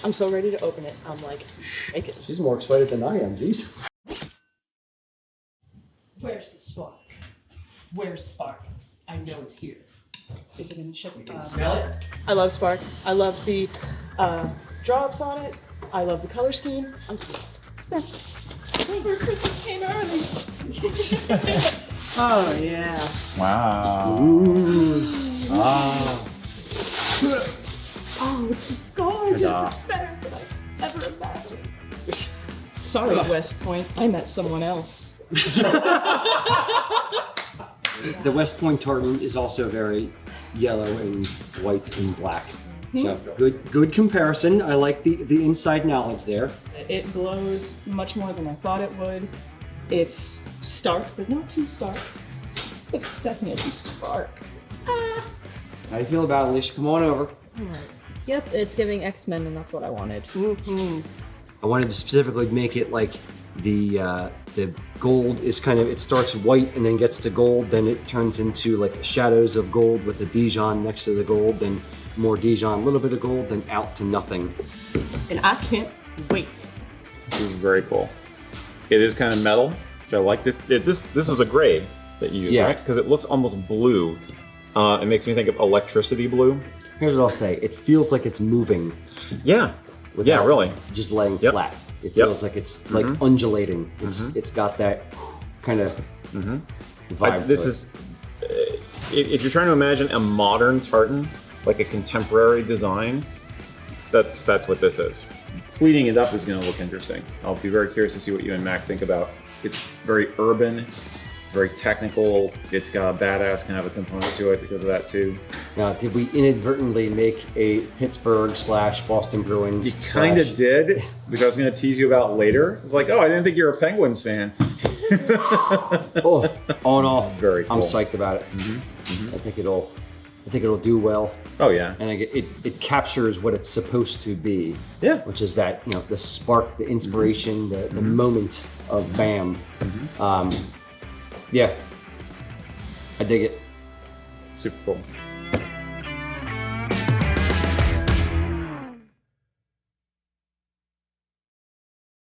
I'm so ready to open it. I'm like, shaking. She's more excited than I am, jeez. Where's the spark? Where's Spark? I know it's here. Is it in the ship? You can smell it. I love Spark. I love the drops on it. I love the color scheme. It's best. Remember Christmas came early. Oh yeah. Wow. Ah. Oh, it's gorgeous. Ta-da. It's better than I ever imagined. Sorry, West Point. I met someone else. The West Point tartan is also very yellow and white and black. So good comparison. I like the inside knowledge there. It glows much more than I thought it would. It's stark, but not too stark. It's definitely Spark. How do you feel about it, Alicia? Come on over. Yep, it's giving X-Men, and that's what I wanted. I wanted to specifically make it like the gold is kind of, it starts white and then gets to gold, then it turns into like shadows of gold with the Dijon next to the gold, then more Dijon, a little bit of gold, then out to nothing. And I can't wait. This is very cool. It is kind of metal, which I like. This was a grade that you used, Yeah. right? Because it looks almost blue. It makes me think of electricity blue. Here's what I'll say. It feels like it's moving. Yeah. without Yeah, really. just laying Yep. flat. It Yep. feels like it's like undulating. It's got that kind of vibe. This to it. is if you're trying to imagine a modern tartan, like a contemporary design, that's what this is. Pleating it up is going to look interesting. I'll be very curious to see what you and Mac think about. It's very urban, it's very technical. It's got a badass kind of a component to it because of that too. Now, did we inadvertently make a Pittsburgh/Boston Bruins? You kind of did, which I was going to tease you about later. It's like, oh, I didn't think you were a Penguins fan. Oh, all in all, Very cool. I'm psyched about it. I think it'll do well. Oh yeah. And it captures what it's supposed to be. Yeah. Which is that, you know, the spark, the inspiration, the moment of BAM. Yeah. I dig it. Super cool.